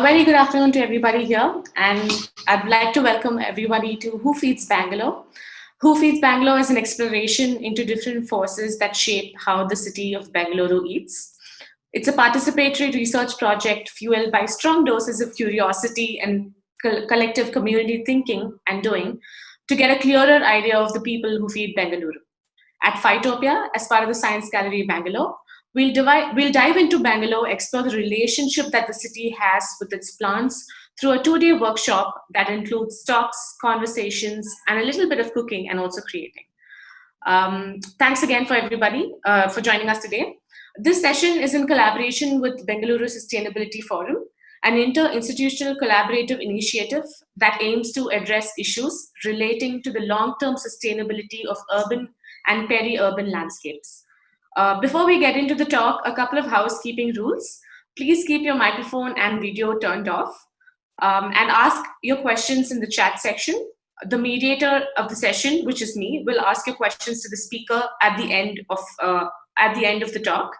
very good afternoon to everybody here, and I'd like to welcome everybody to Who Feeds Bangalore. Who Feeds Bangalore is an exploration into different forces that shape how the city of Bangalore eats. It's a participatory research project fueled by strong doses of curiosity and collective community thinking and doing to get a clearer idea of the people who feed Bangalore. At Phytopia, as part of the Science Gallery Bangalore, we'll dive into Bangalore, explore the relationship that the city has with its plants through a 2-day workshop that includes talks, conversations, and a little bit of cooking and also creating. Thanks again for everybody for joining us today. This session is in collaboration with Bengaluru Sustainability Forum, an inter-institutional collaborative initiative that aims to address issues relating to the long-term sustainability of urban and peri-urban landscapes. Before we get into the talk, a couple of housekeeping rules. Please keep your microphone and video turned off and ask your questions in the chat section. The mediator of the session, which is me, will ask your questions to the speaker at the end of the talk.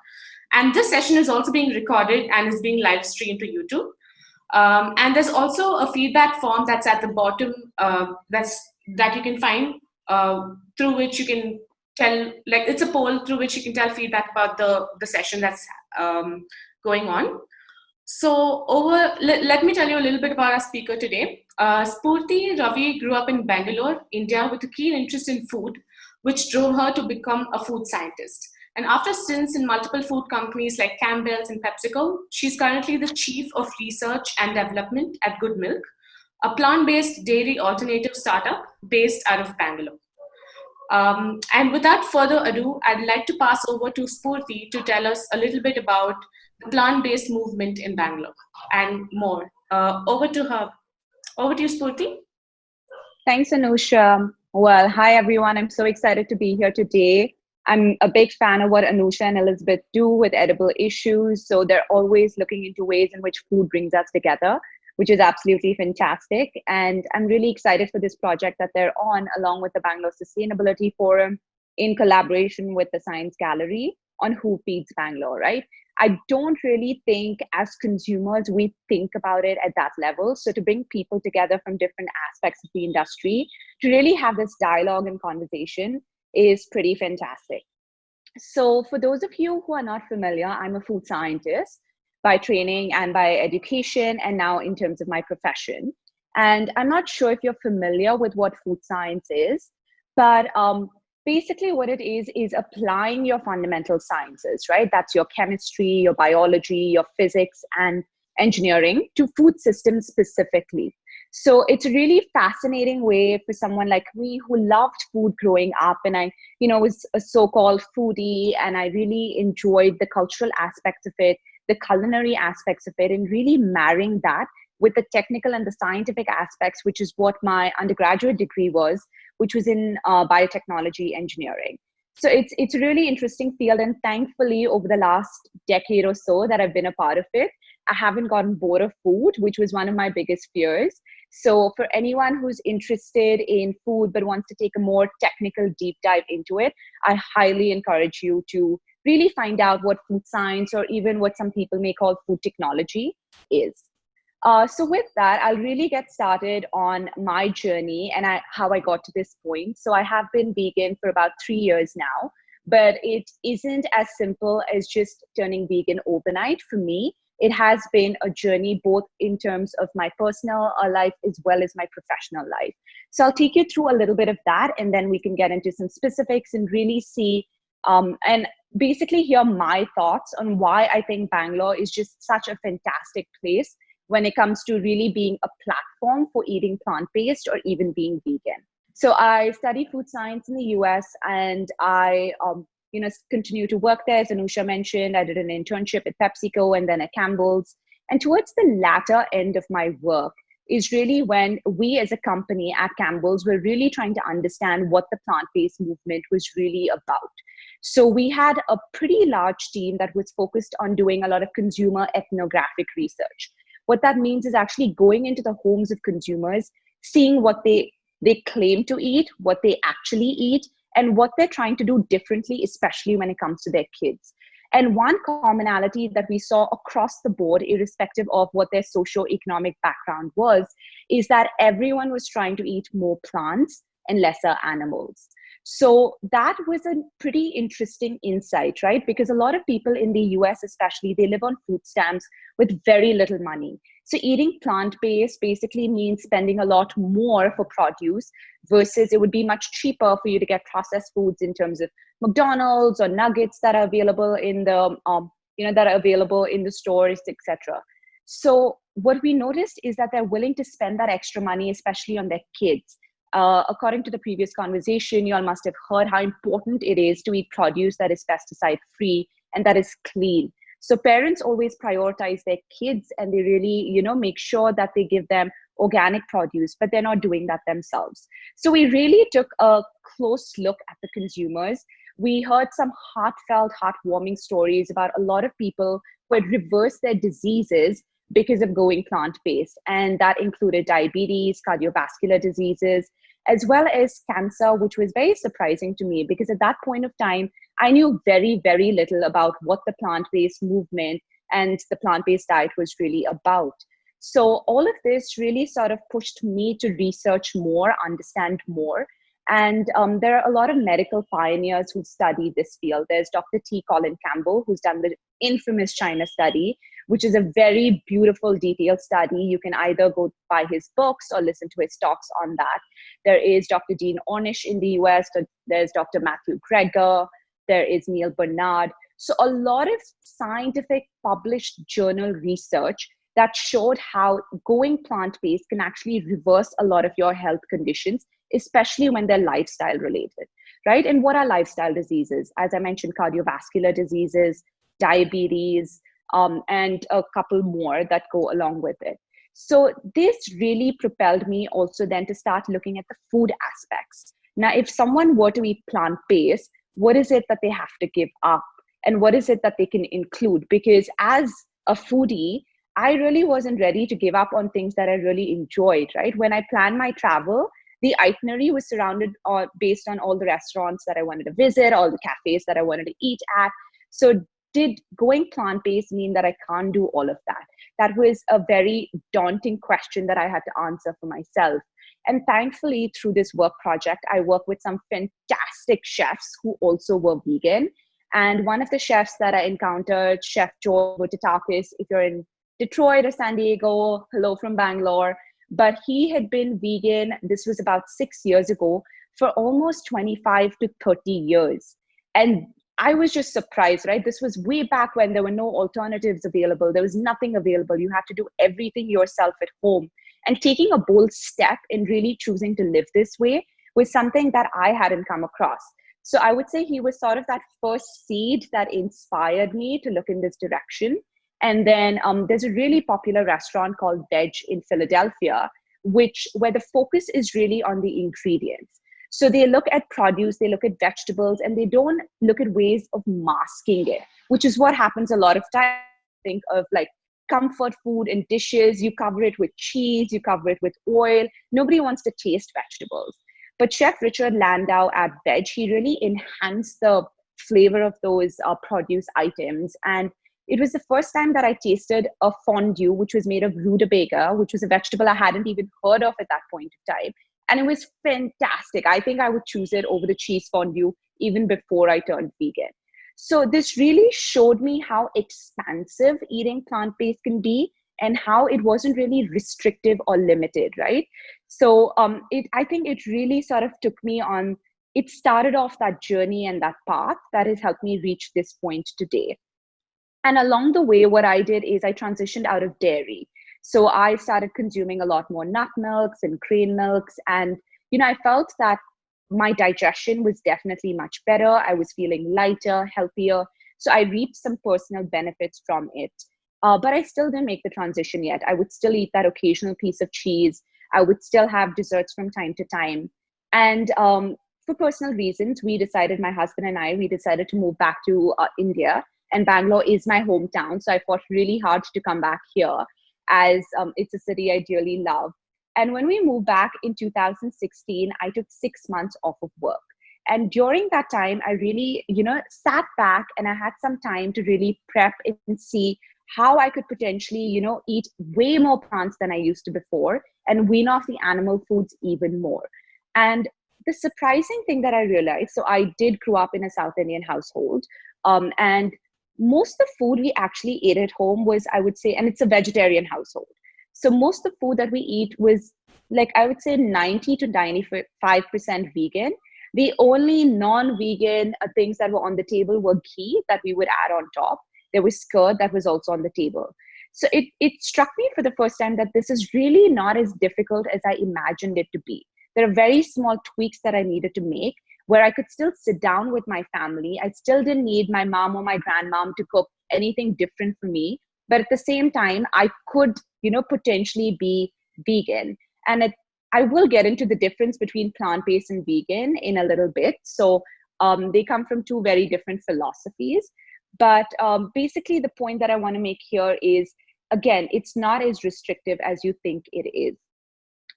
And this session is also being recorded and is being live streamed to YouTube. And there's also a feedback form that's at the bottom that you can find through which you can tell, it's a poll through which you can tell feedback about the session that's going on. So let me tell you a little bit about our speaker today. Spurti Ravi grew up in Bangalore, India, with a keen interest in food, which drove her to become a food scientist. And after stints in multiple food companies like Campbell's and PepsiCo, she's currently the Chief of Research and Development at Goodmylk, a plant-based dairy alternative startup based out of Bangalore. And without further ado, I'd like to pass over to Spurti to tell us a little bit about the plant-based movement in Bangalore and more. Over to her. Over to you, Spurti. Thanks, Anusha. Well, hi, everyone. I'm so excited to be here today. I'm a big fan of what Anusha and Elizabeth do with edible issues. So they're always looking into ways in which food brings us together, which is absolutely fantastic. And I'm really excited for this project that they're on, along with the Bangalore Sustainability Forum, in collaboration with the Science Gallery on Who Feeds Bangalore, right? I don't really think as consumers, we think about it at that level. So to bring people together from different aspects of the industry, to really have this dialogue and conversation is pretty fantastic. So for those of you who are not familiar, I'm a food scientist by training and by education, and now in terms of my profession. And I'm not sure if you're familiar with what food science is, but basically what it is applying your fundamental sciences, right? That's your chemistry, your biology, your physics, and engineering to food systems specifically. So it's a really fascinating way for someone like me who loved food growing up, and I, was a so-called foodie, and I really enjoyed the cultural aspects of it, the culinary aspects of it, and really marrying that with the technical and the scientific aspects, which is what my undergraduate degree was, which was in biotechnology engineering. So it's a really interesting field, and thankfully over the last decade or so that I've been a part of it, I haven't gotten bored of food, which was one of my biggest fears. So for anyone who's interested in food but wants to take a more technical deep dive into it, I highly encourage you to really find out what food science, or even what some people may call food technology, is. So with that, I'll really get started on my journey and how I got to this point. So I have been vegan for about 3 years now, but it isn't as simple as just turning vegan overnight for me. It has been a journey both in terms of my personal life as well as my professional life. So I'll take you through a little bit of that, and then we can get into some specifics and really see and basically hear my thoughts on why I think Bangalore is just such a fantastic place when it comes to really being a platform for eating plant-based or even being vegan. So I studied food science in the US, and I continue to work there. As Anusha mentioned, I did an internship at PepsiCo and then at Campbell's. And towards the latter end of my work is really when we as a company at Campbell's were really trying to understand what the plant-based movement was really about. So we had a pretty large team that was focused on doing a lot of consumer ethnographic research. What that means is actually going into the homes of consumers, seeing what they claim to eat, what they actually eat, and what they're trying to do differently, especially when it comes to their kids. And one commonality that we saw across the board, irrespective of what their socioeconomic background was, is that everyone was trying to eat more plants and lesser animals. So that was a pretty interesting insight, right? Because a lot of people in the US, especially, they live on food stamps with very little money. So eating plant-based basically means spending a lot more for produce versus it would be much cheaper for you to get processed foods in terms of McDonald's or nuggets that are available in the that are available in the stores, etc. So what we noticed is that they're willing to spend that extra money, especially on their kids. According to the previous conversation, you all must have heard how important it is to eat produce that is pesticide free and that is clean. So parents always prioritize their kids and they really, make sure that they give them organic produce, but they're not doing that themselves. So we really took a close look at the consumers. We heard some heartfelt, heartwarming stories about a lot of people who had reversed their diseases because of going plant-based. And that included diabetes, cardiovascular diseases, as well as cancer, which was very surprising to me because at that point of time, I knew very, very little about what the plant-based movement and the plant-based diet was really about. So all of this really sort of pushed me to research more, understand more. And there are a lot of medical pioneers who study this field. There's Dr. T. Colin Campbell, who's done the infamous China study, which is a very beautiful, detailed study. You can either go buy his books or listen to his talks on that. There is Dr. Dean Ornish in the US. There's Dr. Matthew Greger. There is Neil Bernard. So a lot of scientific published journal research that showed how going plant-based can actually reverse a lot of your health conditions, especially when they're lifestyle related, right? And what are lifestyle diseases? As I mentioned, cardiovascular diseases, diabetes, and a couple more that go along with it. So this really propelled me also then to start looking at the food aspects. Now, if someone were to eat plant-based, what is it that they have to give up? And what is it that they can include? Because as a foodie, I really wasn't ready to give up on things that I really enjoyed, right? When I planned my travel, the itinerary was surrounded based on all the restaurants that I wanted to visit, all the cafes that I wanted to eat at. So did going plant-based mean that I can't do all of that? That was a very daunting question that I had to answer for myself. And thankfully, through this work project, I work with some fantastic chefs who also were vegan. And one of the chefs that I encountered, Chef George Votitakis, if you're in Detroit or San Diego, hello from Bangalore. But he had been vegan, this was about 6 years ago, for almost 25 to 30 years. And I was just surprised, right? This was way back when there were no alternatives available. There was nothing available. You had to do everything yourself at home. And taking a bold step in really choosing to live this way was something that I hadn't come across. So I would say he was sort of that first seed that inspired me to look in this direction. And then there's a really popular restaurant called Veg in Philadelphia, where the focus is really on the ingredients. So they look at produce, they look at vegetables, and they don't look at ways of masking it, which is what happens a lot of times. Think of like comfort food and dishes, you cover it with cheese, you cover it with oil. Nobody wants to taste vegetables. But Chef Richard Landau at Veg, he really enhanced the flavor of those produce items. And it was the first time that I tasted a fondue, which was made of rutabaga, which was a vegetable I hadn't even heard of at that point of time. And it was fantastic. I think I would choose it over the cheese fondue even before I turned vegan. So this really showed me how expansive eating plant-based can be and how it wasn't really restrictive or limited, right? So I think it really sort of took me on, it started off that journey and that path that has helped me reach this point today. And along the way, what I did is I transitioned out of dairy. So I started consuming a lot more nut milks and grain milks. And, I felt that my digestion was definitely much better. I was feeling lighter, healthier. So I reaped some personal benefits from it. But I still didn't make the transition yet. I would still eat that occasional piece of cheese. I would still have desserts from time to time. And for personal reasons, my husband and I, we decided to move back to India. And Bangalore is my hometown. So I fought really hard to come back here as it's a city I dearly love. And when we moved back in 2016, I took 6 months off of work. And during that time, I really, sat back and I had some time to really prep and see how I could potentially, eat way more plants than I used to before and wean off the animal foods even more. And the surprising thing that I realized, so I did grow up in a South Indian household, and most of the food we actually ate at home was, I would say, and it's a vegetarian household. So most of the food that we eat was like, I would say 90 to 95% vegan. The only non-vegan things that were on the table were ghee that we would add on top. There was curd that was also on the table. So it struck me for the first time that this is really not as difficult as I imagined it to be. There are very small tweaks that I needed to make where I could still sit down with my family. I still didn't need my mom or my grandmom to cook anything different for me. But at the same time, I could, potentially be vegan. And I will get into the difference between plant-based and vegan in a little bit. So they come from two very different philosophies. But basically, the point that I want to make here is, again, it's not as restrictive as you think it is.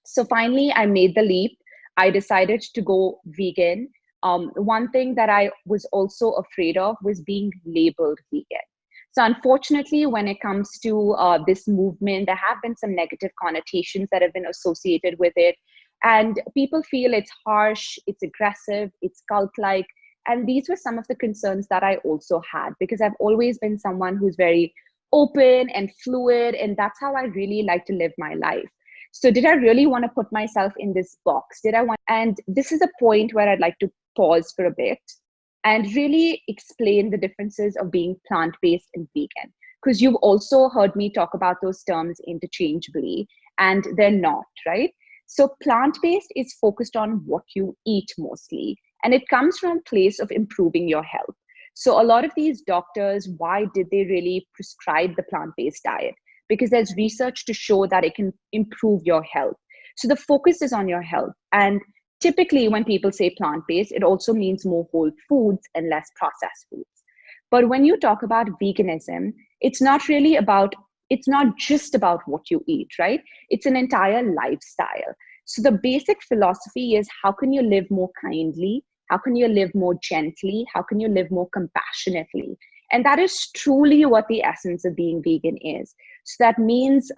So finally, I made the leap. I decided to go vegan. One thing that I was also afraid of was being labeled vegan. So unfortunately, when it comes to this movement, there have been some negative connotations that have been associated with it. And people feel it's harsh, it's aggressive, it's cult-like. And these were some of the concerns that I also had, because I've always been someone who's very open and fluid, and that's how I really like to live my life. So did I really want to put myself in this box? And this is a point where I'd like to pause for a bit and really explain the differences of being plant-based and vegan. Because you've also heard me talk about those terms interchangeably, and they're not, right? So plant-based is focused on what you eat mostly, and it comes from a place of improving your health. So a lot of these doctors, why did they really prescribe the plant-based diet? Because there's research to show that it can improve your health. So the focus is on your health. And typically when people say plant-based, it also means more whole foods and less processed foods. But when you talk about veganism, it's not just about what you eat, right? It's an entire lifestyle. So the basic philosophy is, how can you live more kindly? How can you live more gently? How can you live more compassionately? And that is truly what the essence of being vegan is. So that means,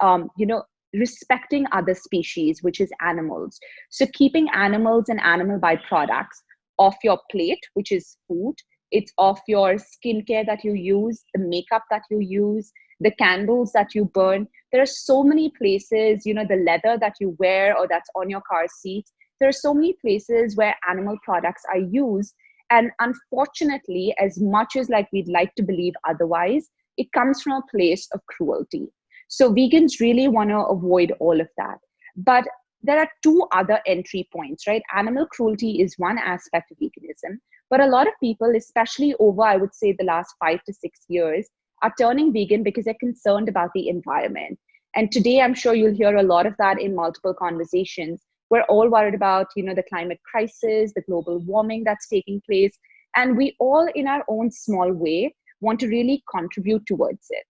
respecting other species, which is animals. So keeping animals and animal byproducts off your plate, which is food. It's off your skincare that you use, the makeup that you use, the candles that you burn. There are so many places, the leather that you wear or that's on your car seat. There are so many places where animal products are used. And unfortunately, as much as like we'd like to believe otherwise, it comes from a place of cruelty. So vegans really want to avoid all of that. But there are two other entry points, right? Animal cruelty is one aspect of veganism, but a lot of people, especially over, I would say, the last 5 to 6 years, are turning vegan because they're concerned about the environment. And today, I'm sure you'll hear a lot of that in multiple conversations. We're all worried about, the climate crisis, the global warming that's taking place. And we all, in our own small way, want to really contribute towards it.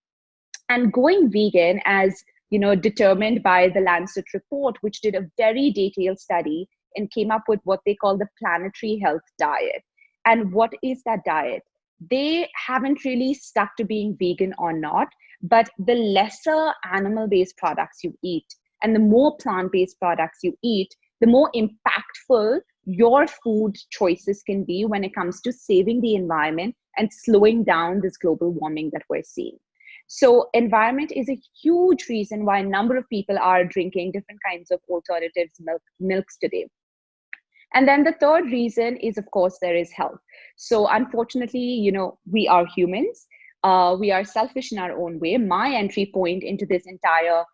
And going vegan, as determined by the Lancet report, which did a very detailed study and came up with what they call the planetary health diet. And what is that diet? They haven't really stuck to being vegan or not, but the lesser animal-based products you eat and the more plant-based products you eat, the more impactful your food choices can be when it comes to saving the environment and slowing down this global warming that we're seeing. So environment is a huge reason why a number of people are drinking different kinds of alternatives, milks today. And then the third reason is, of course, there is health. So unfortunately, we are humans. We are selfish in our own way. My entry point into this entire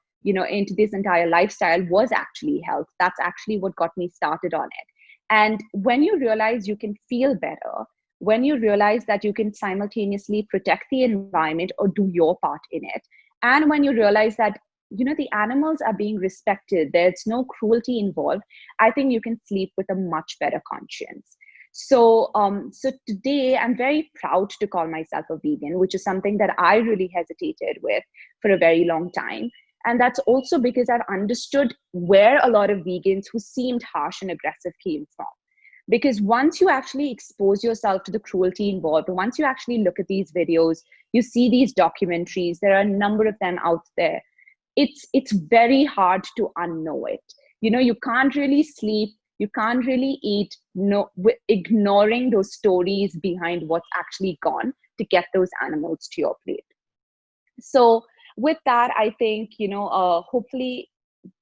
lifestyle was actually health. That's actually what got me started on it. And when you realize you can feel better, when you realize that you can simultaneously protect the environment or do your part in it, and when you realize that the animals are being respected, there's no cruelty involved, I think you can sleep with a much better conscience. So today I'm very proud to call myself a vegan, which is something that I really hesitated with for a very long time. And that's also because I've understood where a lot of vegans who seemed harsh and aggressive came from. Because once you actually expose yourself to the cruelty involved, once you actually look at these videos, you see these documentaries, there are a number of them out there, it's very hard to unknow it. You can't really sleep, you can't really eat, no, ignoring those stories behind what's actually gone to get those animals to your plate. So with that, I think, hopefully,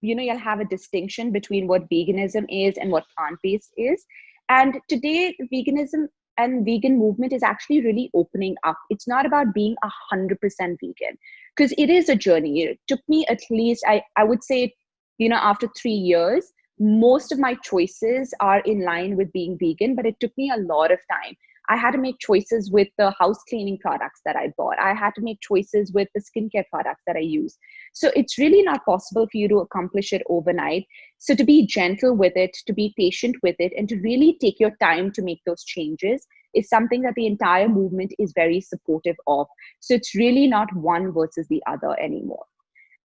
you'll have a distinction between what veganism is and what plant-based is. And today, veganism and vegan movement is actually really opening up. It's not about being 100% vegan, because it is a journey. It took me at least, I would say, after 3 years, most of my choices are in line with being vegan, but it took me a lot of time. I had to make choices with the house cleaning products that I bought. I had to make choices with the skincare products that I use. So it's really not possible for you to accomplish it overnight. So to be gentle with it, to be patient with it, and to really take your time to make those changes is something that the entire movement is very supportive of. So it's really not one versus the other anymore.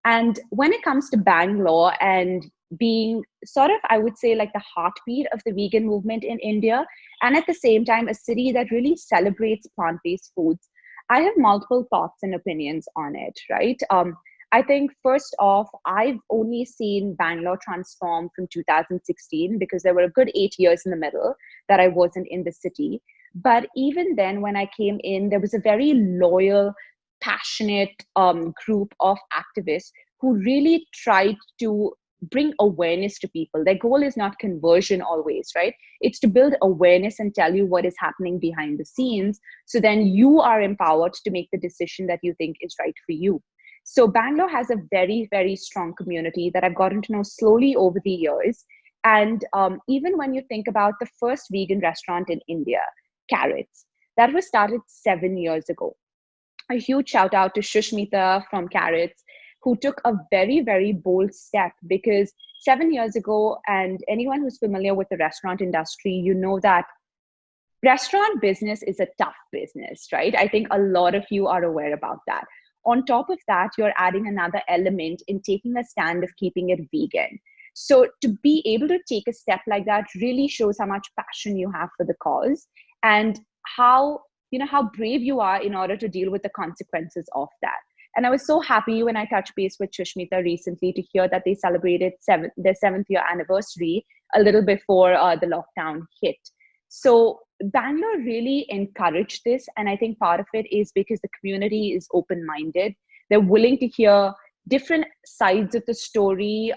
And when it comes to Bangalore and being sort of, I would say, like the heartbeat of the vegan movement in India, and at the same time, a city that really celebrates plant-based foods, I have multiple thoughts and opinions on it, right? I think first off, I've only seen Bangalore transform from 2016 because there were a good 8 years in the middle that I wasn't in the city. But even then, when I came in, there was a very loyal, passionate group of activists who really tried to bring awareness to people. Their goal is not conversion always, right? It's to build awareness and tell you what is happening behind the scenes. So then you are empowered to make the decision that you think is right for you. So Bangalore has a very, very strong community that I've gotten to know slowly over the years. And even when you think about the first vegan restaurant in India, Carrots, that was started 7 years ago. A huge shout out to Shushmita from Carrots, who took a very, very bold step, because 7 years ago, and anyone who's familiar with the restaurant industry, you know that restaurant business is a tough business, right? I think a lot of you are aware about that. On top of that, you're adding another element in taking a stand of keeping it vegan. So to be able to take a step like that really shows how much passion you have for the cause, and how brave you are in order to deal with the consequences of that. And I was so happy when I touched base with Shushmita recently to hear that they celebrated their 7th-year anniversary a little before the lockdown hit. So Bangalore really encouraged this. And I think part of it is because the community is open-minded. They're willing to hear different sides of the story.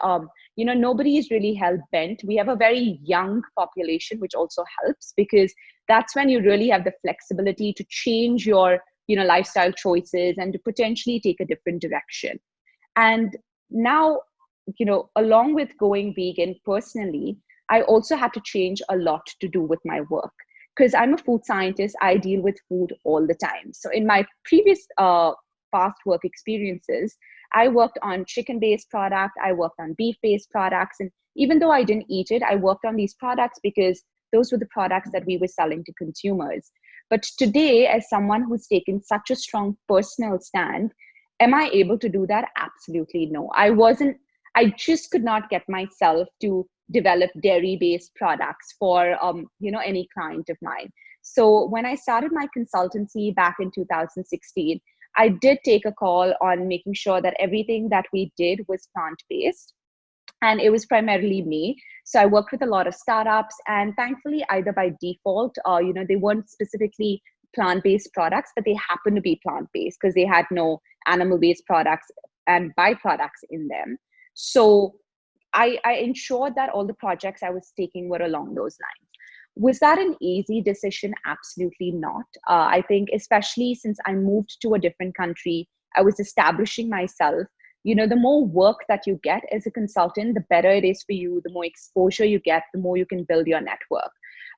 Nobody is really hell-bent. We have a very young population, which also helps, because that's when you really have the flexibility to change your lifestyle choices and to potentially take a different direction. And now, along with going vegan personally, I also had to change a lot to do with my work, because I'm a food scientist. I deal with food all the time. So in my previous past work experiences, I worked on chicken-based product, I worked on beef-based products, and even though I didn't eat it, I worked on these products because those were the products that we were selling to consumers. But today, as someone who's taken such a strong personal stand, am I able to do that? Absolutely no. I just could not get myself to develop dairy-based products for any client of mine. So when I started my consultancy back in 2016, I did take a call on making sure that everything that we did was plant-based. And it was primarily me. So I worked with a lot of startups, and thankfully, either by default, they weren't specifically plant-based products, but they happened to be plant-based because they had no animal-based products and byproducts in them. So I ensured that all the projects I was taking were along those lines. Was that an easy decision? Absolutely not. I think, especially since I moved to a different country, I was establishing myself. The more work that you get as a consultant, the better it is for you, the more exposure you get, the more you can build your network.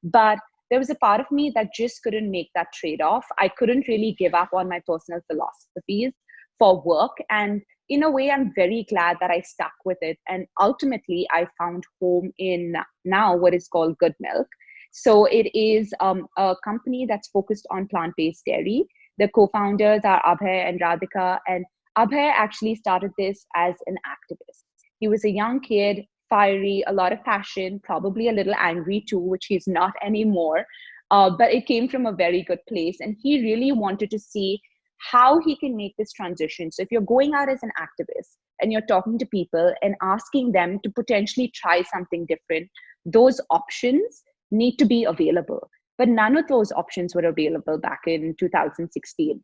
But there was a part of me that just couldn't make that trade-off. I couldn't really give up on my personal philosophies for work. And in a way, I'm very glad that I stuck with it. And ultimately, I found home in now what is called Goodmylk. So it is a company that's focused on plant-based dairy. The co-founders are Abhay and Radhika, and Abhay actually started this as an activist. He was a young kid fiery, a lot of passion, probably a little angry too, which he's not anymore. But it came from a very good place. And he really wanted to see how he can make this transition. So if you're going out as an activist and you're talking to people and asking them to potentially try something different, those options need to be available. But none of those options were available back in 2016.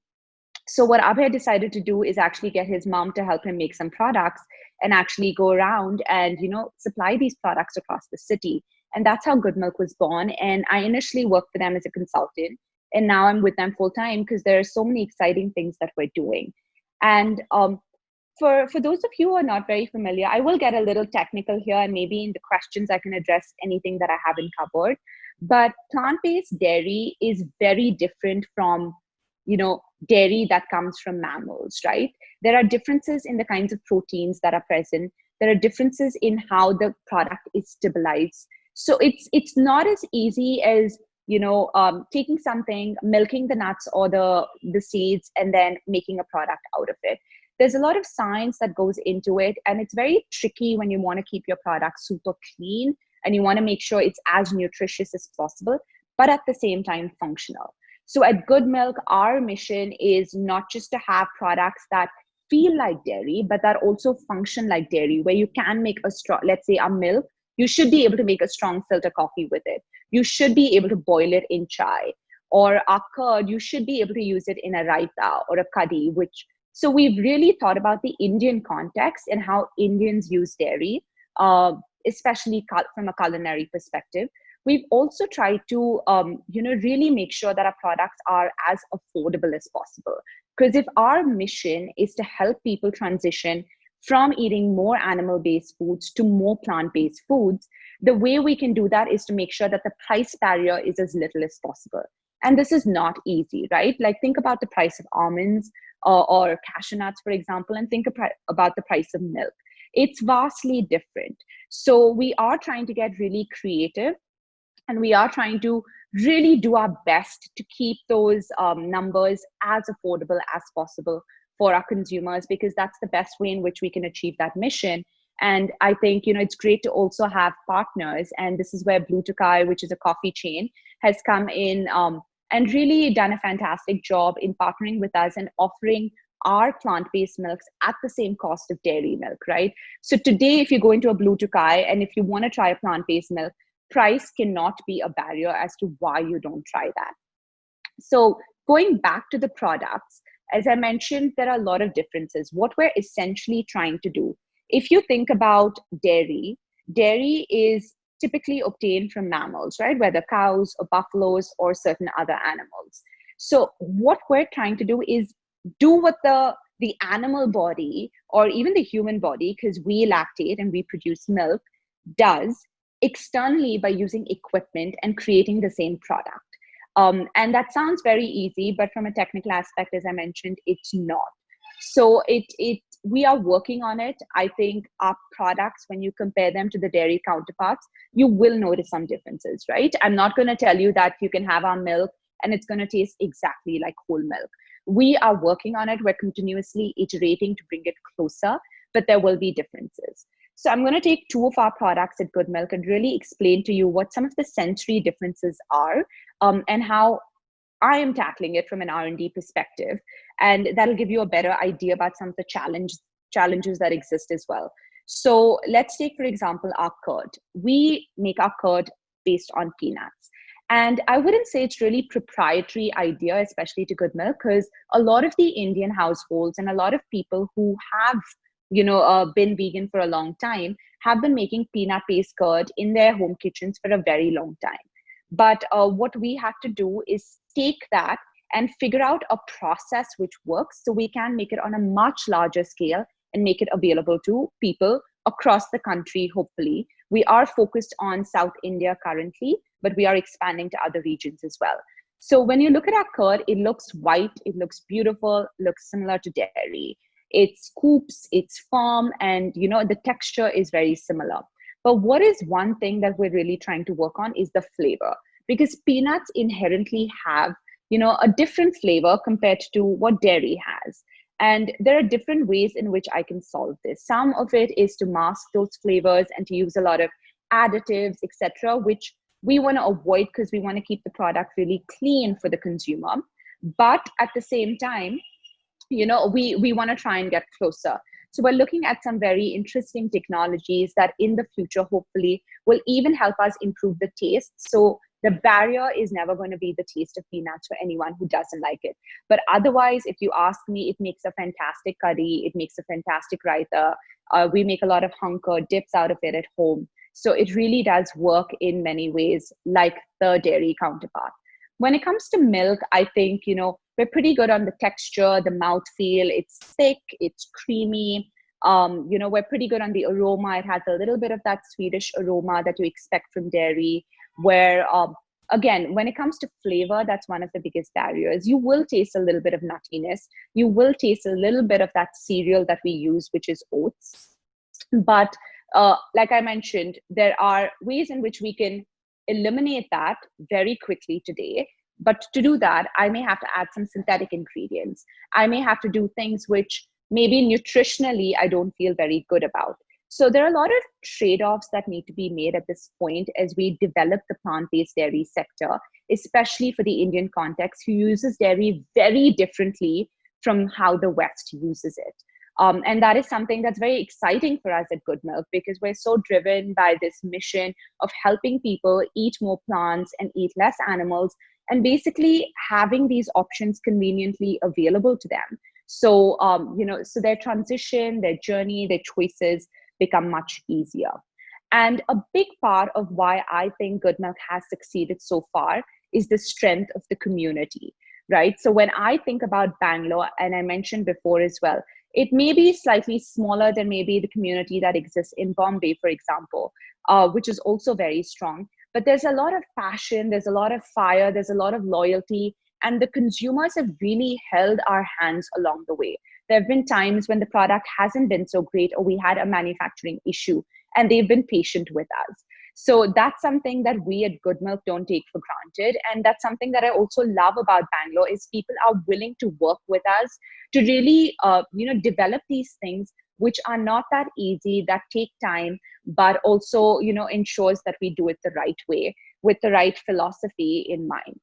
So what Abhay decided to do is actually get his mom to help him make some products and actually go around and, supply these products across the city. And that's how Goodmylk was born. And I initially worked for them as a consultant, and now I'm with them full time because there are so many exciting things that we're doing. And for those of you who are not very familiar, I will get a little technical here, and maybe in the questions I can address anything that I haven't covered. But plant-based dairy is very different from dairy that comes from mammals, right? There are differences in the kinds of proteins that are present. There are differences in how the product is stabilized. So it's not as easy as taking something, milking the nuts or the seeds, and then making a product out of it. There's a lot of science that goes into it, and it's very tricky when you want to keep your product super clean and you want to make sure it's as nutritious as possible, but at the same time functional. So at Goodmylk, our mission is not just to have products that feel like dairy, but that also function like dairy, where you can make a strong, let's say, a milk. You should be able to make a strong filter coffee with it. You should be able to boil it in chai. Or our curd, you should be able to use it in a raita or a kadhi, so we've really thought about the Indian context and how Indians use dairy, especially from a culinary perspective. We've also tried to, really make sure that our products are as affordable as possible. Because if our mission is to help people transition from eating more animal-based foods to more plant-based foods, the way we can do that is to make sure that the price barrier is as little as possible. And this is not easy, right? Like, think about the price of almonds or cashew nuts, for example, and think about the price of milk. It's vastly different. So we are trying to get really creative, and we are trying to really do our best to keep those numbers as affordable as possible for our consumers, because that's the best way in which we can achieve that mission. And I think, it's great to also have partners. And this is where Blue Tokai, which is a coffee chain, has come in and really done a fantastic job in partnering with us and offering our plant-based milks at the same cost of dairy milk, right? So today, if you go into a Blue Tokai and if you want to try a plant-based milk, price cannot be a barrier as to why you don't try that. So going back to the products, as I mentioned, there are a lot of differences. What we're essentially trying to do, if you think about dairy is typically obtained from mammals, right? Whether cows or buffaloes or certain other animals. So what we're trying to do is do what the animal body or even the human body, because we lactate and we produce milk, does externally by using equipment and creating the same product. And that sounds very easy, but from a technical aspect, as I mentioned, it's not. So we are working on it. I think our products, when you compare them to the dairy counterparts, you will notice some differences, right? I'm not going to tell you that you can have our milk and it's going to taste exactly like whole milk. We are working on it. We're continuously iterating to bring it closer, but there will be differences. So I'm going to take two of our products at Goodmylk and really explain to you what some of the sensory differences are and how I am tackling it from an R&D perspective. And that'll give you a better idea about some of the challenges that exist as well. So let's take, for example, our curd. We make our curd based on peanuts. And I wouldn't say it's really proprietary idea, especially to Goodmylk, because a lot of the Indian households and a lot of people who have been vegan for a long time have been making peanut-based curd in their home kitchens for a very long time. But what we have to do is take that and figure out a process which works so we can make it on a much larger scale and make it available to people across the country, hopefully. We are focused on South India currently, but we are expanding to other regions as well. So when you look at our curd, it looks white, it looks beautiful, looks similar to dairy. It scoops, it's firm, and the texture is very similar. But what is one thing that we're really trying to work on is the flavor, because peanuts inherently have a different flavor compared to what dairy has. And there are different ways in which I can solve this. Some of it is to mask those flavors and to use a lot of additives, etc., which we want to avoid because we want to keep the product really clean for the consumer. But at the same time, we want to try and get closer. So we're looking at some very interesting technologies that in the future hopefully will even help us improve the taste. So the barrier is never going to be the taste of peanuts for anyone who doesn't like it. But otherwise, if you ask me, it makes a fantastic curry, it makes a fantastic raita. We make a lot of hunker dips out of it at home. So it really does work in many ways like the dairy counterpart. When it comes to milk, I think, we're pretty good on the texture, the mouthfeel. It's thick, it's creamy. We're pretty good on the aroma. It has a little bit of that Swedish aroma that you expect from dairy, where, again, when it comes to flavor, that's one of the biggest barriers. You will taste a little bit of nuttiness. You will taste a little bit of that cereal that we use, which is oats. But like I mentioned, there are ways in which we can eliminate that very quickly today. But to do that, I may have to add some synthetic ingredients. I may have to do things which maybe nutritionally I don't feel very good about. So there are a lot of trade-offs that need to be made at this point as we develop the plant-based dairy sector, especially for the Indian context, who uses dairy very differently from how the West uses it. And that is something that's very exciting for us at Goodmylk, because we're so driven by this mission of helping people eat more plants and eat less animals, and basically having these options conveniently available to them. So, so their transition, their journey, their choices become much easier. And a big part of why I think Goodmylk has succeeded so far is the strength of the community, right? So when I think about Bangalore, and I mentioned before as well, it may be slightly smaller than maybe the community that exists in Bombay, for example, which is also very strong. But there's a lot of passion, there's a lot of fire, there's a lot of loyalty, and the consumers have really held our hands along the way. There have been times when the product hasn't been so great, or we had a manufacturing issue, and they've been patient with us. So that's something that we at Goodmylk don't take for granted. And that's something that I also love about Bangalore, is people are willing to work with us to really, develop these things which are not that easy, that take time, but also, ensures that we do it the right way with the right philosophy in mind.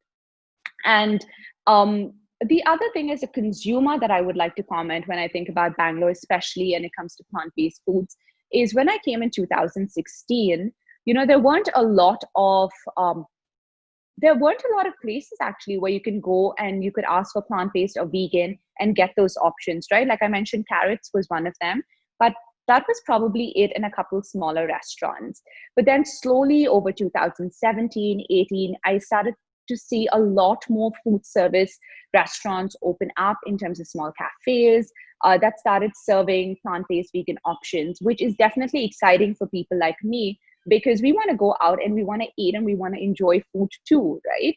And the other thing as a consumer that I would like to comment when I think about Bangalore, especially when it comes to plant-based foods, is when I came in 2016, there weren't a lot of places actually where you can go and you could ask for plant-based or vegan and get those options, right? Like I mentioned, Carrots was one of them, but that was probably it in a couple smaller restaurants. But then slowly over 2017, 18, I started to see a lot more food service restaurants open up in terms of small cafes that started serving plant-based vegan options, which is definitely exciting for people like me, because we want to go out and we want to eat and we want to enjoy food too, right?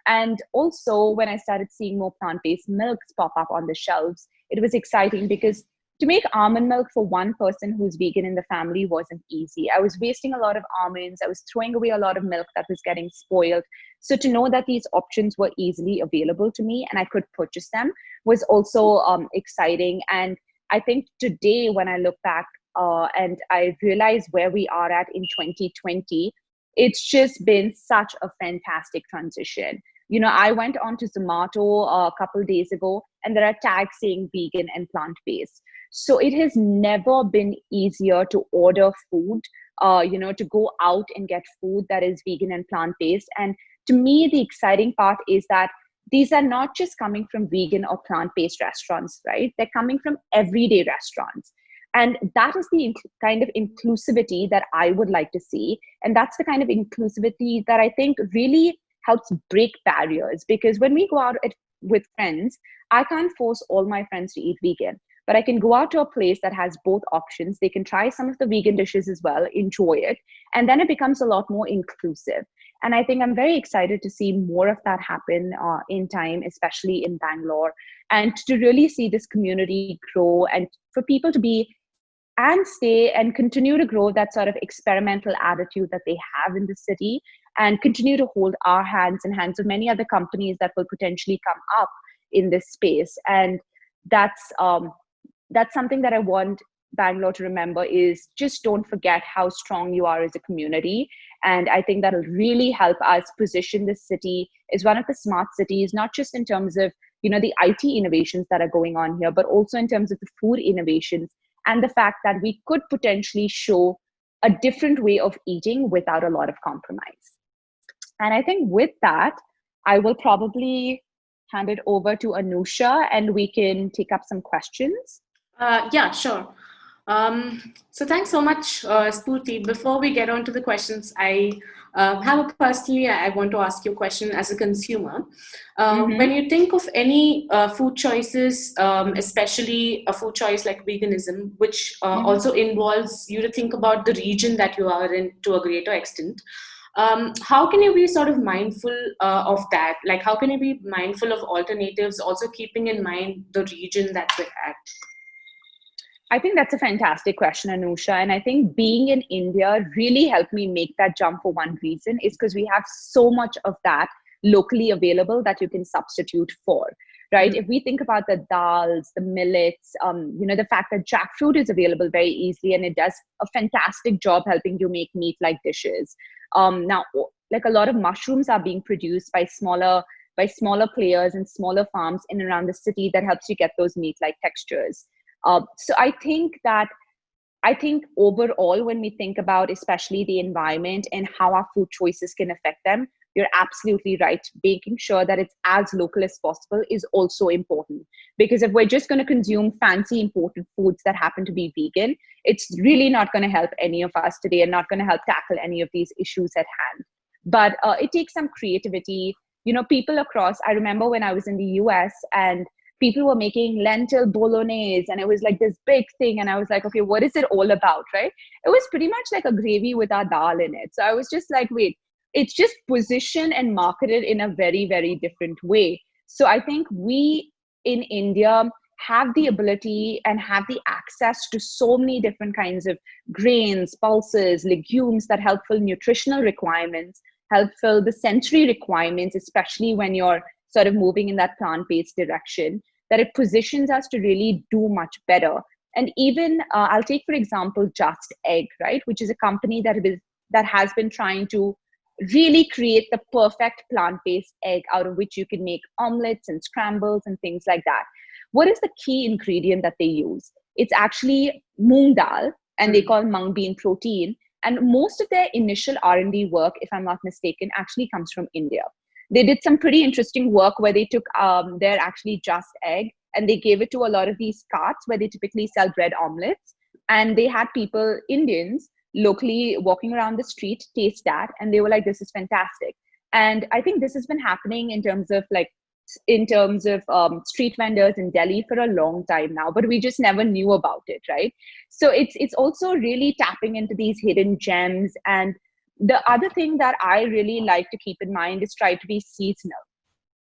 And also when I started seeing more plant-based milks pop up on the shelves, it was exciting, because to make almond milk for one person who's vegan in the family wasn't easy. I was wasting a lot of almonds. I was throwing away a lot of milk that was getting spoiled. So to know that these options were easily available to me and I could purchase them was also exciting. And I think today when I look back and I realize where we are at in 2020, it's just been such a fantastic transition. I went on to Zomato a couple of days ago, and there are tags saying vegan and plant-based. So it has never been easier to order food, to go out and get food that is vegan and plant-based. And to me, the exciting part is that these are not just coming from vegan or plant-based restaurants, right? They're coming from everyday restaurants. And that is the kind of inclusivity that I would like to see. And that's the kind of inclusivity that I think really helps break barriers. Because when we go out with friends, I can't force all my friends to eat vegan, but I can go out to a place that has both options. They can try some of the vegan dishes as well, enjoy it, and then it becomes a lot more inclusive. And I think I'm very excited to see more of that happen in time, especially in Bangalore, and to really see this community grow and for people to be and stay and continue to grow that sort of experimental attitude that they have in the city, and continue to hold our hands and hands of many other companies that will potentially come up in this space. And that's something that I want Bangalore to remember, is just don't forget how strong you are as a community. And I think that'll really help us position the city as one of the smart cities, not just in terms of, the IT innovations that are going on here, but also in terms of the food innovations and the fact that we could potentially show a different way of eating without a lot of compromise. And I think with that, I will probably hand it over to Anusha and we can take up some questions. Yeah, sure. So thanks so much, Spurti. Before we get on to the questions, I I want to ask you a question as a consumer. When you think of any food choices, especially a food choice like veganism, which also involves you to think about the region that you are in to a greater extent, how can you be sort of mindful of that? Like, how can you be mindful of alternatives, also keeping in mind the region that we're at? I think that's a fantastic question, Anusha. And I think being in India really helped me make that jump for one reason, is because we have so much of that locally available that you can substitute for, right? If we think about the dals, the millets, the fact that jackfruit is available very easily and it does a fantastic job helping you make meat-like dishes. Now, like a lot of mushrooms are being produced by smaller players and smaller farms in and around the city that helps you get those meat-like textures. So I think overall, when we think about especially the environment and how our food choices can affect them, you're absolutely right. Making sure that it's as local as possible is also important. Because if we're just going to consume fancy imported foods that happen to be vegan, it's really not going to help any of us today and not going to help tackle any of these issues at hand. But it takes some creativity. People across, I remember when I was in the US and people were making lentil bolognese and it was like this big thing. And I was like, okay, what is it all about, right? It was pretty much like a gravy with our dal in it. So I was just like, wait, it's just positioned and marketed in a very, very different way. So I think we in India have the ability and have the access to so many different kinds of grains, pulses, legumes that help fill nutritional requirements, help fill the sensory requirements, especially when you're sort of moving in that plant-based direction, that it positions us to really do much better. And even I'll take, for example, Just Egg, right, which is a company that has been trying to really create the perfect plant-based egg out of which you can make omelets and scrambles and things like that. What is the key ingredient that they use? It's actually moong dal, and they call mung bean protein. And most of their initial R&D work, if I'm not mistaken, actually comes from India. They did some pretty interesting work where they took their actually Just Egg and they gave it to a lot of these carts where they typically sell bread omelets. And they had people, Indians, locally walking around the street, taste that. And they were like, this is fantastic. And I think this has been happening in terms of street vendors in Delhi for a long time now, but we just never knew about it, right? So it's also really tapping into these hidden gems. And the other thing that I really like to keep in mind is try to be seasonal.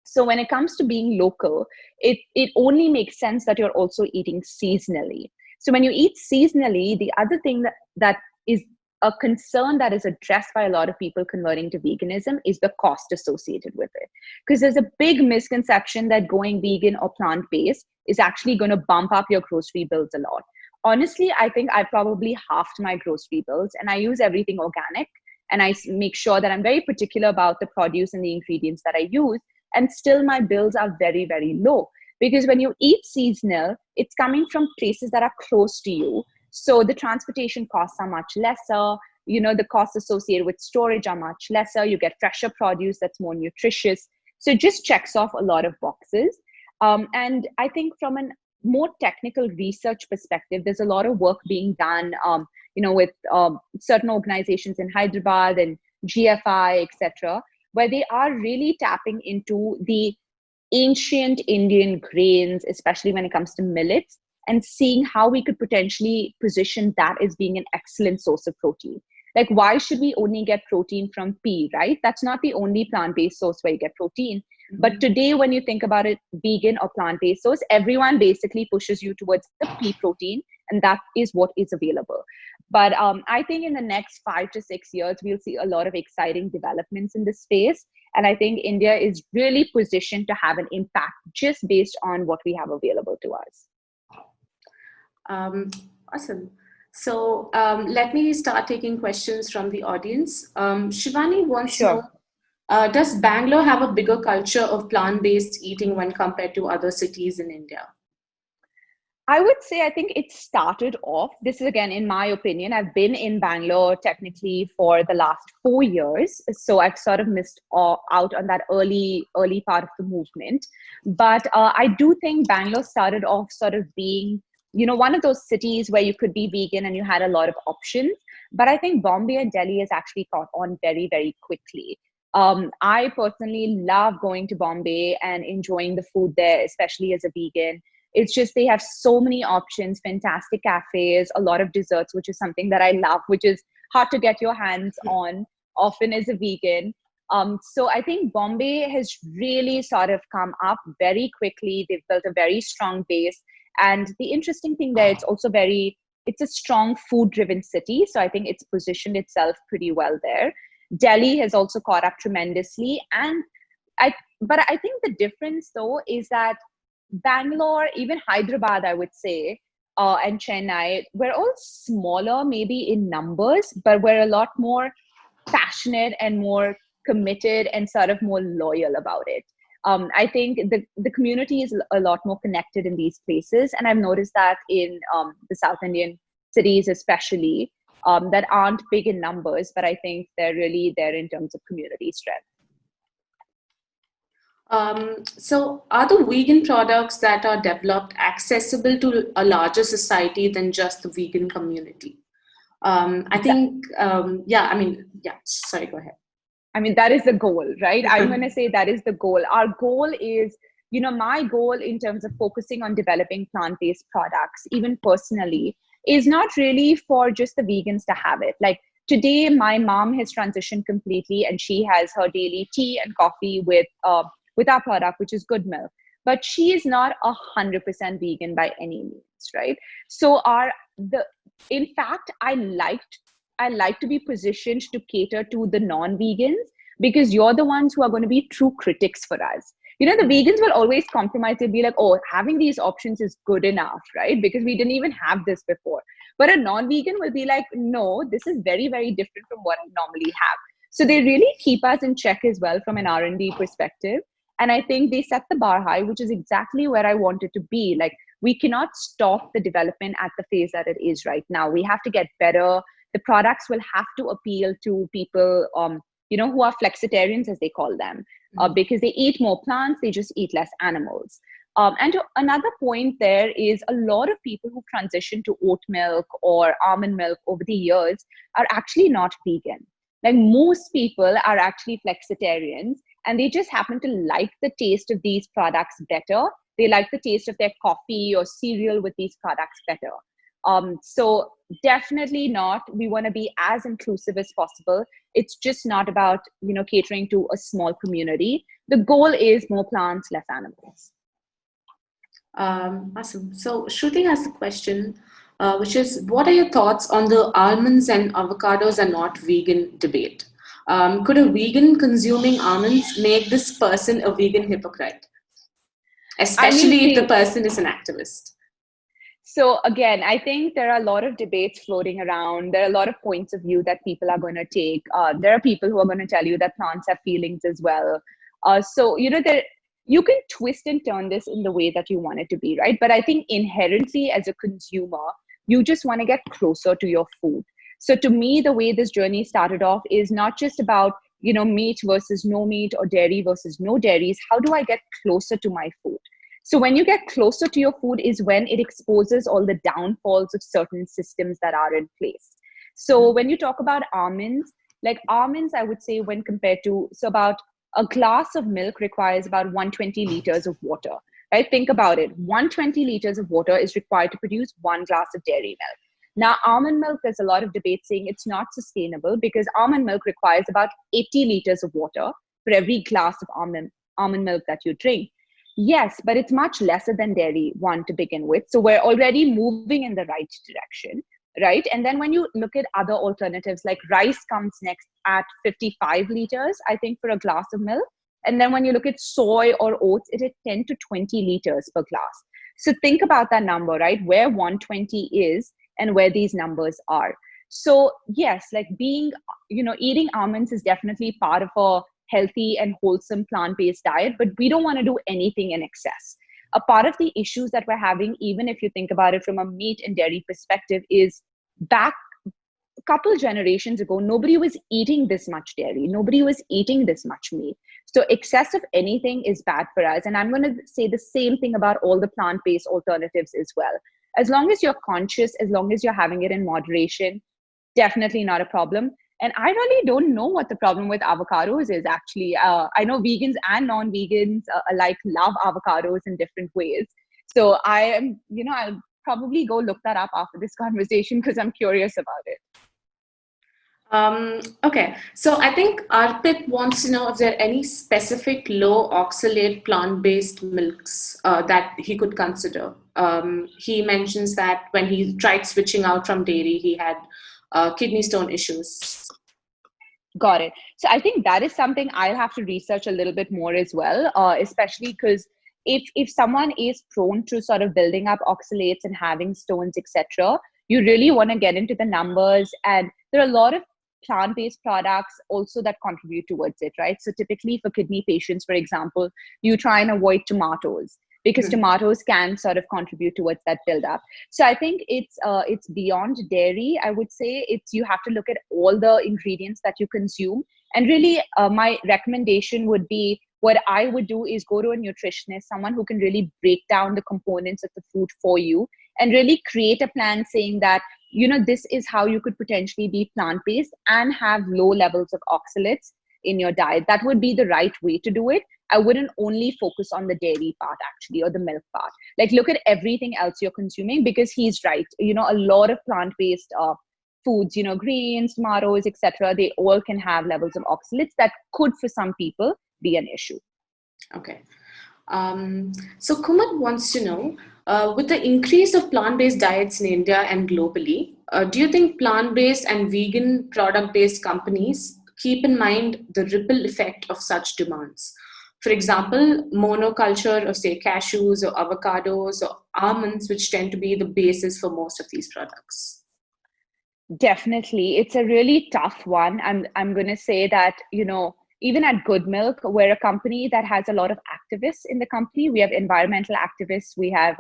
So when it comes to being local, it only makes sense that you're also eating seasonally. So when you eat seasonally, the other thing that is a concern that is addressed by a lot of people converting to veganism is the cost associated with it. Because there's a big misconception that going vegan or plant-based is actually going to bump up your grocery bills a lot. Honestly, I think I probably halved my grocery bills, and I use everything organic. And I make sure that I'm very particular about the produce and the ingredients that I use. And still my bills are very, very low. Because when you eat seasonal, it's coming from places that are close to you. So the transportation costs are much lesser. The costs associated with storage are much lesser. You get fresher produce that's more nutritious. So it just checks off a lot of boxes. And I think from a more technical research perspective, there's a lot of work being done with certain organizations in Hyderabad and GFI, etc., where they are really tapping into the ancient Indian grains, especially when it comes to millets, and seeing how we could potentially position that as being an excellent source of protein. Like, why should we only get protein from pea, right? That's not the only plant-based source where you get protein. But today, when you think about it, vegan or plant-based source, everyone basically pushes you towards the pea protein, and that is what is available. But I think in the next 5 to 6 years, we'll see a lot of exciting developments in this space. And I think India is really positioned to have an impact just based on what we have available to us. Awesome. So let me start taking questions from the audience. Shivani wants to know, does Bangalore have a bigger culture of plant-based eating when compared to other cities in India? I would say I think it started off, this is again, in my opinion, I've been in Bangalore technically for the last 4 years. So I've sort of missed out on that early part of the movement. But I do think Bangalore started off sort of being, one of those cities where you could be vegan and you had a lot of options. But I think Bombay and Delhi has actually caught on very, very quickly. I personally love going to Bombay and enjoying the food there, especially as a vegan. It's just they have so many options, fantastic cafes, a lot of desserts, which is something that I love, which is hard to get your hands on often as a vegan. So I think Bombay has really sort of come up very quickly. They've built a very strong base. And the interesting thing there, it's a strong food-driven city. So I think it's positioned itself pretty well there. Delhi has also caught up tremendously. But I think the difference though is that Bangalore, even Hyderabad, I would say, and Chennai, we're all smaller maybe in numbers, but we're a lot more passionate and more committed and sort of more loyal about it. I think the community is a lot more connected in these places. And I've noticed that in the South Indian cities especially, that aren't big in numbers, but I think they're really there in terms of community strength. So are the vegan products that are developed accessible to a larger society than just the vegan community? I think, sorry, go ahead. I mean, that is the goal, right? I'm going to say that is the goal. Our goal is, my goal in terms of focusing on developing plant-based products, even personally, is not really for just the vegans to have it. Like today, my mom has transitioned completely and she has her daily tea and coffee with our product, which is Goodmylk. But she is not 100% vegan by any means, right? So in fact, I like to be positioned to cater to the non-vegans because you're the ones who are going to be true critics for us. The vegans will always compromise. They'll be like, oh, having these options is good enough, right? Because we didn't even have this before. But a non-vegan will be like, no, this is very, very different from what I normally have. So they really keep us in check as well from an R&D perspective. And I think they set the bar high, which is exactly where I want it to be. Like, we cannot stop the development at the phase that it is right now. We have to get better. The products will have to appeal to people, who are flexitarians, as they call them, because they eat more plants, they just eat less animals. And another point there is a lot of people who transition to oat milk or almond milk over the years are actually not vegan. Like most people are actually flexitarians and they just happen to like the taste of these products better. They like the taste of their coffee or cereal with these products better. So definitely not. We want to be as inclusive as possible. It's just not about, catering to a small community. The goal is more plants, less animals. Awesome. So Shruti has a question, which is, what are your thoughts on the almonds and avocados are not vegan debate? Could a vegan consuming almonds make this person a vegan hypocrite? Especially if the person is an activist. So again, I think there are a lot of debates floating around. There are a lot of points of view that people are going to take. There are people who are going to tell you that plants have feelings as well. You can twist and turn this in the way that you want it to be, right? But I think inherently as a consumer, you just want to get closer to your food. So to me, the way this journey started off is not just about, meat versus no meat or dairy versus no dairies. How do I get closer to my food? So when you get closer to your food is when it exposes all the downfalls of certain systems that are in place. So when you talk about almonds, I would say when compared to, so about a glass of milk requires about 120 liters of water, right? Think about it. 120 liters of water is required to produce 1 glass of dairy milk. Now, almond milk, there's a lot of debate saying it's not sustainable because almond milk requires about 80 liters of water for every glass of almond milk that you drink. Yes, but it's much lesser than dairy, one, to begin with. So we're already moving in the right direction. right? And then when you look at other alternatives, like rice comes next at 55 liters, I think, for a glass of milk. And then when you look at soy or oats, it is 10 to 20 liters per glass. So think about that number, right? Where 120 is and where these numbers are. So yes, like eating almonds is definitely part of a healthy and wholesome plant-based diet, but we don't want to do anything in excess. A part of the issues that we're having, even if you think about it from a meat and dairy perspective, is back a couple generations ago, nobody was eating this much dairy. Nobody was eating this much meat. So excess of anything is bad for us. And I'm going to say the same thing about all the plant-based alternatives as well. As long as you're conscious, as long as you're having it in moderation, definitely not a problem. And I really don't know what the problem with avocados is, actually. I know vegans and non-vegans alike love avocados in different ways. So I'll probably go look that up after this conversation because I'm curious about it. Okay, so I think Arpit wants to know if there are any specific low oxalate plant-based milks that he could consider. He mentions that when he tried switching out from dairy, he had kidney stone issues. Got it. So I think that is something I'll have to research a little bit more as well, especially because if someone is prone to sort of building up oxalates and having stones, etc., you really want to get into the numbers. And there are a lot of plant-based products also that contribute towards it, right? So typically for kidney patients, for example, you try and avoid tomatoes because tomatoes can sort of contribute towards that buildup. So I think it's beyond dairy. I would say you have to look at all the ingredients that you consume. And really, my recommendation would be, what I would do is go to a nutritionist, someone who can really break down the components of the food for you and really create a plan saying that, this is how you could potentially be plant-based and have low levels of oxalates in your diet. That would be the right way to do it. I wouldn't only focus on the dairy part, actually, or the milk part. Like, look at everything else you're consuming, because he's right. A lot of plant-based foods, greens, tomatoes, etc., they all can have levels of oxalates that could, for some people, be an issue. Okay. So Kumar wants to know, with the increase of plant-based diets in India and globally, do you think plant-based and vegan product-based companies keep in mind the ripple effect of such demands? For example, monoculture of, say, cashews or avocados or almonds, which tend to be the basis for most of these products. Definitely. It's a really tough one. I'm going to say that, even at Goodmylk, we're a company that has a lot of activists in the company. We have environmental activists, we have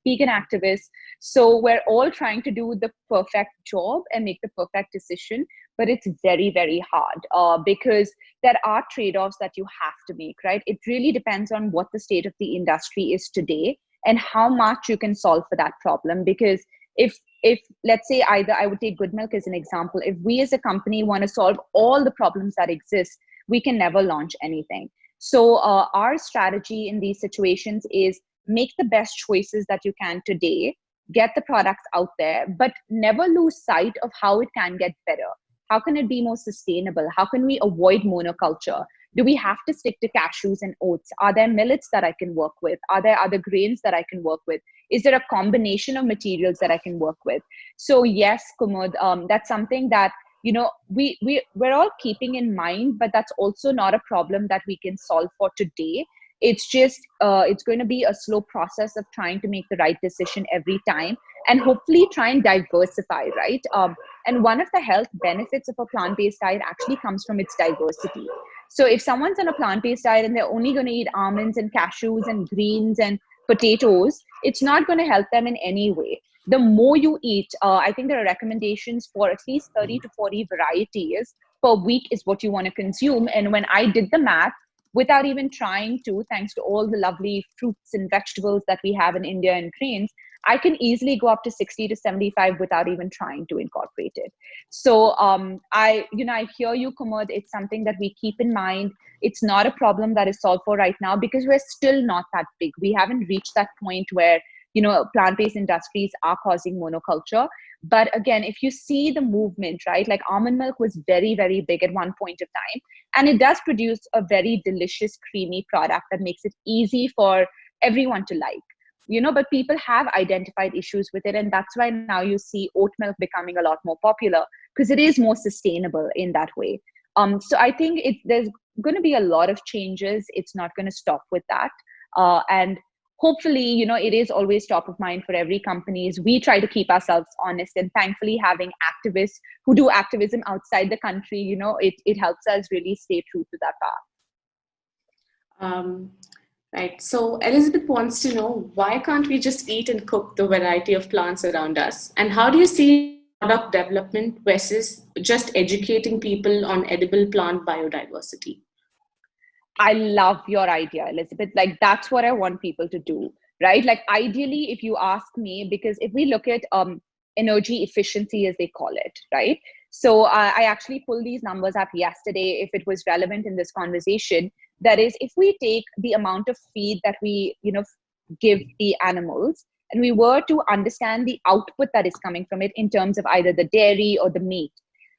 vegan activists. So we're all trying to do the perfect job and make the perfect decision. But it's very, very hard because there are trade-offs that you have to make, right? It really depends on what the state of the industry is today and how much you can solve for that problem. Because if let's say, either I would take Goodmylk as an example, if we as a company want to solve all the problems that exist, we can never launch anything. So our strategy in these situations is make the best choices that you can today, get the products out there, but never lose sight of how it can get better. How can it be more sustainable? How can we avoid monoculture? Do we have to stick to cashews and oats? Are there millets that I can work with? Are there other grains that I can work with? Is there a combination of materials that I can work with? So yes, Kumud, that's something that we're all keeping in mind, but that's also not a problem that we can solve for today. It's just it's going to be a slow process of trying to make the right decision every time, and hopefully try and diversify, right? And one of the health benefits of a plant-based diet actually comes from its diversity. So if someone's on a plant-based diet and they're only going to eat almonds and cashews and greens and potatoes, it's not going to help them in any way. The more you eat, I think there are recommendations for at least 30 to 40 varieties per week is what you want to consume. And when I did the math, without even trying to, thanks to all the lovely fruits and vegetables that we have in India and grains, I can easily go up to 60 to 75 without even trying to incorporate it. So I hear you, Kumud. It's something that we keep in mind. It's not a problem that is solved for right now because we're still not that big. We haven't reached that point where plant-based industries are causing monoculture. But again, if you see the movement, right, like almond milk was very, very big at one point of time. And it does produce a very delicious, creamy product that makes it easy for everyone to like. but people have identified issues with it. And that's why now you see oat milk becoming a lot more popular, because it is more sustainable in that way. So I think there's going to be a lot of changes. It's not going to stop with that. And hopefully, it is always top of mind for every company. We try to keep ourselves honest, and thankfully having activists who do activism outside the country, it helps us really stay true to that path. Right. So Elizabeth wants to know, why can't we just eat and cook the variety of plants around us? And how do you see product development versus just educating people on edible plant biodiversity? I love your idea, Elizabeth. Like, that's what I want people to do, right? Like, ideally, if you ask me, because if we look at energy efficiency, as they call it, right? So I actually pulled these numbers up yesterday, if it was relevant in this conversation. That is, if we take the amount of feed that we, give the animals, and we were to understand the output that is coming from it in terms of either the dairy or the meat,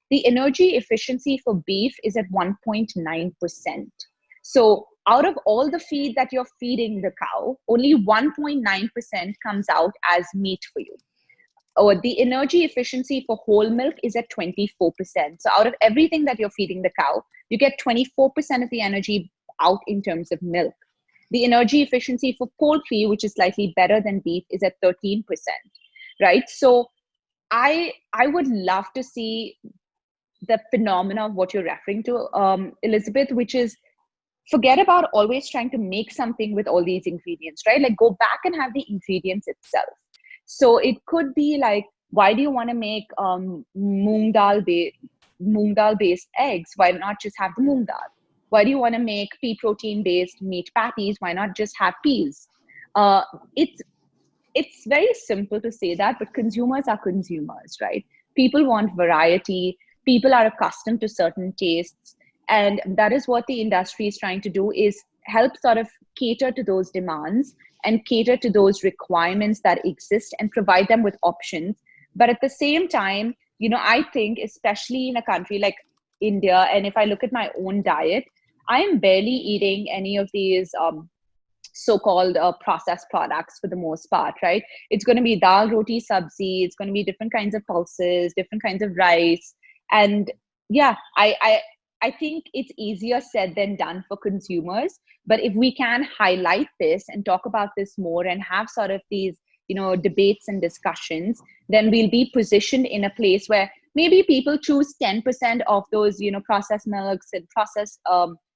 the energy efficiency for beef is at 1.9%. So out of all the feed that you're feeding the cow, only 1.9% comes out as meat for you. Or the energy efficiency for whole milk is at 24%. So out of everything that you're feeding the cow, you get 24% of the energy out in terms of milk. The energy efficiency for poultry, which is slightly better than beef, is at 13%, right? So I would love to see the phenomena of what you're referring to, Elizabeth, which is, forget about always trying to make something with all these ingredients, right? Like, go back and have the ingredients itself. So it could be like, why do you want to make moong dal based eggs? Why not just have the moong dal? Why do you want to make pea protein based meat patties? Why not just have peas? It's very simple to say that, but consumers are consumers, right? People want variety. People are accustomed to certain tastes. And that is what the industry is trying to do, is help sort of cater to those demands and cater to those requirements that exist and provide them with options. But at the same time, I think, especially in a country like India, and if I look at my own diet, I am barely eating any of these so-called processed products for the most part, right? It's going to be dal, roti, sabzi. It's going to be different kinds of pulses, different kinds of rice. And yeah, I think it's easier said than done for consumers. But if we can highlight this and talk about this more and have sort of these, debates and discussions, then we'll be positioned in a place where maybe people choose 10% of those, processed milks and processed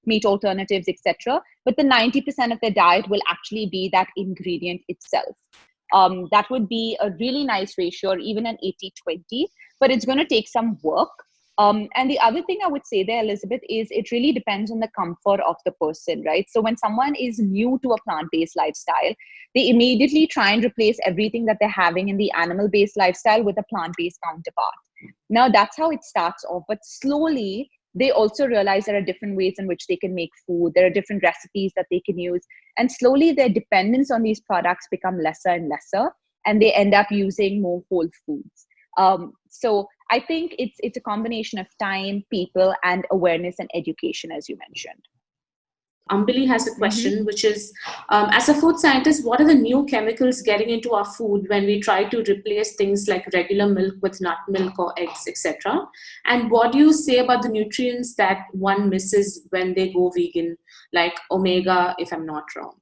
meat alternatives, etc. But the 90% of their diet will actually be that ingredient itself. That would be a really nice ratio, or even an 80-20, but it's going to take some work. And the other thing I would say there, Elizabeth, is it really depends on the comfort of the person, right? So when someone is new to a plant-based lifestyle, they immediately try and replace everything that they're having in the animal-based lifestyle with a plant-based counterpart. Now, that's how it starts off. But slowly, they also realize there are different ways in which they can make food. There are different recipes that they can use. And slowly, their dependence on these products become lesser and lesser, and they end up using more whole foods. So I think it's a combination of time, people, and awareness and education, as you mentioned. Ambili has a question, which is, as a food scientist, what are the new chemicals getting into our food when we try to replace things like regular milk with nut milk or eggs, etc.? And what do you say about the nutrients that one misses when they go vegan, like omega, if I'm not wrong?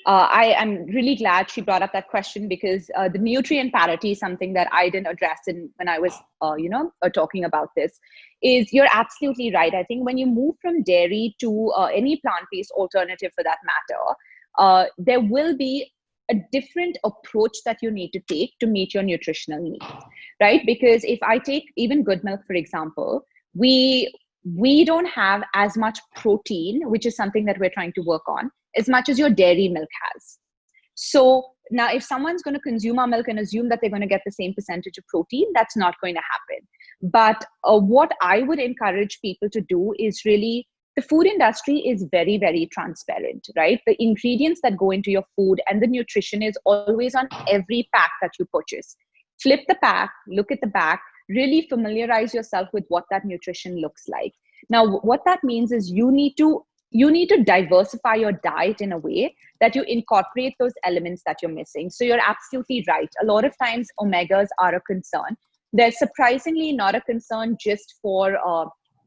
I am really glad she brought up that question, because the nutrient parity is something that I didn't address when I was, talking about this. Is you're absolutely right. I think when you move from dairy to any plant-based alternative, for that matter, there will be a different approach that you need to take to meet your nutritional needs, right? Because if I take even Goodmylk, for example, we don't have as much protein, which is something that we're trying to work on, as much as your dairy milk has. So now if someone's going to consume our milk and assume that they're going to get the same percentage of protein, that's not going to happen. But what I would encourage people to do is really, the food industry is very, very transparent, right? The ingredients that go into your food and the nutrition is always on every pack that you purchase. Flip the pack, look at the back, really familiarize yourself with what that nutrition looks like. Now, what that means is you need to you need to diversify your diet in a way that you incorporate those elements that you're missing. So you're absolutely right. A lot of times omegas are a concern. They're surprisingly not a concern just for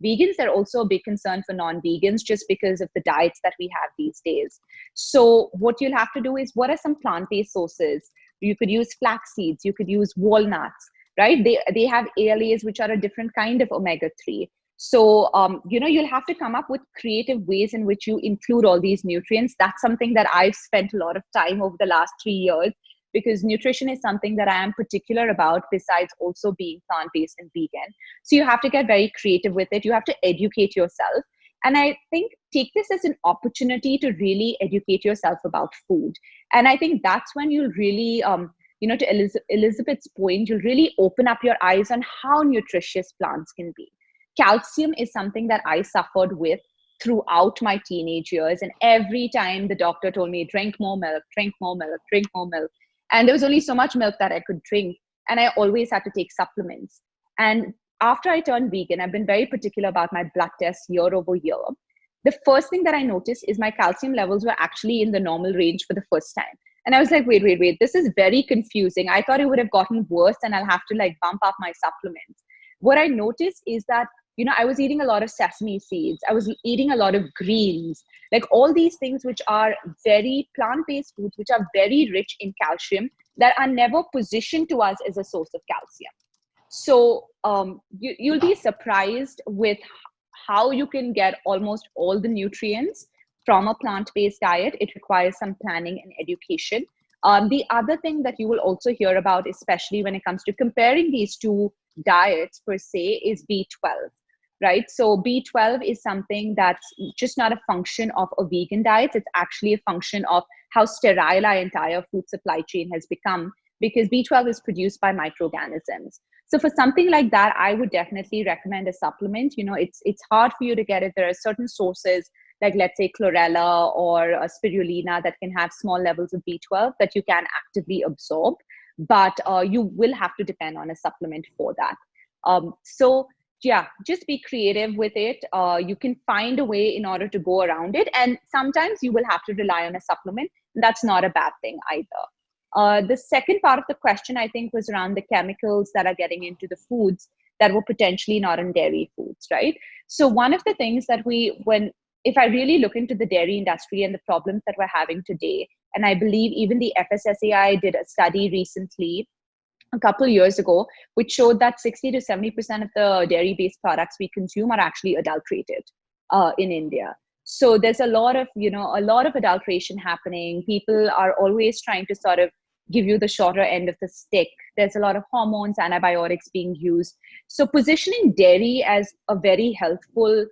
vegans. They're also a big concern for non-vegans just because of the diets that we have these days. So what you'll have to do is, what are some plant-based sources? You could use flax seeds, you could use walnuts, right? They have ALAs, which are a different kind of omega-3. So, you'll have to come up with creative ways in which you include all these nutrients. That's something that I've spent a lot of time over the last 3 years, because nutrition is something that I am particular about, besides also being plant-based and vegan. So you have to get very creative with it. You have to educate yourself. And I think take this as an opportunity to really educate yourself about food. And I think that's when you'll really, to Elizabeth's point, you'll really open up your eyes on how nutritious plants can be. Calcium is something that I suffered with throughout my teenage years. And every time the doctor told me, drink more milk, drink more milk, drink more milk. And there was only so much milk that I could drink. And I always had to take supplements. And after I turned vegan, I've been very particular about my blood tests year over year. The first thing that I noticed is my calcium levels were actually in the normal range for the first time. And I was like, wait, this is very confusing. I thought it would have gotten worse and I'll have to bump up my supplements. What I noticed is that, I was eating a lot of sesame seeds. I was eating a lot of greens, like all these things which are very plant-based foods, which are very rich in calcium, that are never positioned to us as a source of calcium. So you'll be surprised with how you can get almost all the nutrients from a plant-based diet. It requires some planning and education. The other thing that you will also hear about, especially when it comes to comparing these two diets per se, is B12. Right? So B12 is something that's just not a function of a vegan diet. It's actually a function of how sterile our entire food supply chain has become, because B12 is produced by microorganisms. So for something like that, I would definitely recommend a supplement. It's hard for you to get it. There are certain sources, like let's say chlorella or spirulina, that can have small levels of B12 that you can actively absorb, but you will have to depend on a supplement for that. Just be creative with it. You can find a way in order to go around it. And sometimes you will have to rely on a supplement. That's not a bad thing either. The second part of the question, I think, was around the chemicals that are getting into the foods that were potentially not in dairy foods, right? So one of the things that if I really look into the dairy industry and the problems that we're having today, and I believe even the FSSAI did a study recently, a couple of years ago, which showed that 60 to 70% of the dairy-based products we consume are actually adulterated in India. So there's a lot of adulteration happening. People are always trying to sort of give you the shorter end of the stick. There's a lot of hormones, antibiotics being used. So positioning dairy as a very healthful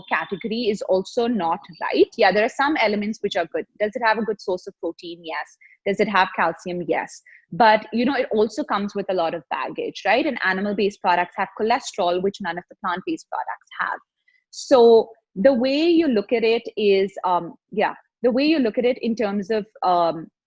category is also not right. Yeah, there are some elements which are good. Does it have a good source of protein? Yes. Does it have calcium? Yes. But, it also comes with a lot of baggage, right? And animal-based products have cholesterol, which none of the plant-based products have. So the way you look at it is, the way you look at it in terms of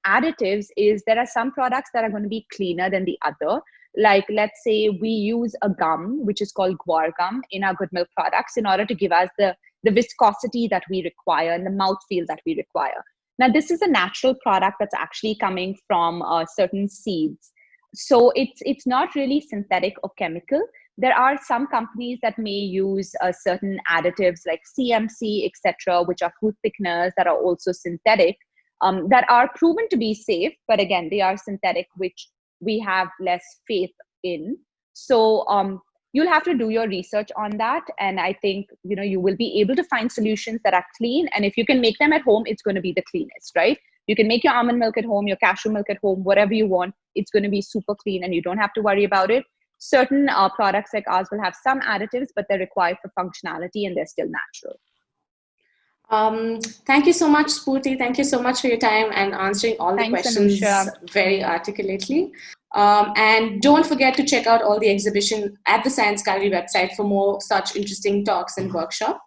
additives is there are some products that are going to be cleaner than the other. Like, let's say we use a gum, which is called guar gum, in our Goodmylk products in order to give us the viscosity that we require and the mouthfeel that we require. Now, this is a natural product that's actually coming from certain seeds. So it's not really synthetic or chemical. There are some companies that may use certain additives like CMC, etc., which are food thickeners that are also synthetic, that are proven to be safe. But again, they are synthetic, which we have less faith in. So you'll have to do your research on that. And I think, you will be able to find solutions that are clean. And if you can make them at home, it's going to be the cleanest, right? You can make your almond milk at home, your cashew milk at home, whatever you want. It's going to be super clean and you don't have to worry about it. Certain products like ours will have some additives, but they're required for functionality and they're still natural. Thank you so much, Spurti. Thank you so much for your time and answering all the questions very articulately. And don't forget to check out all the exhibition at the Science Gallery website for more such interesting talks and workshops.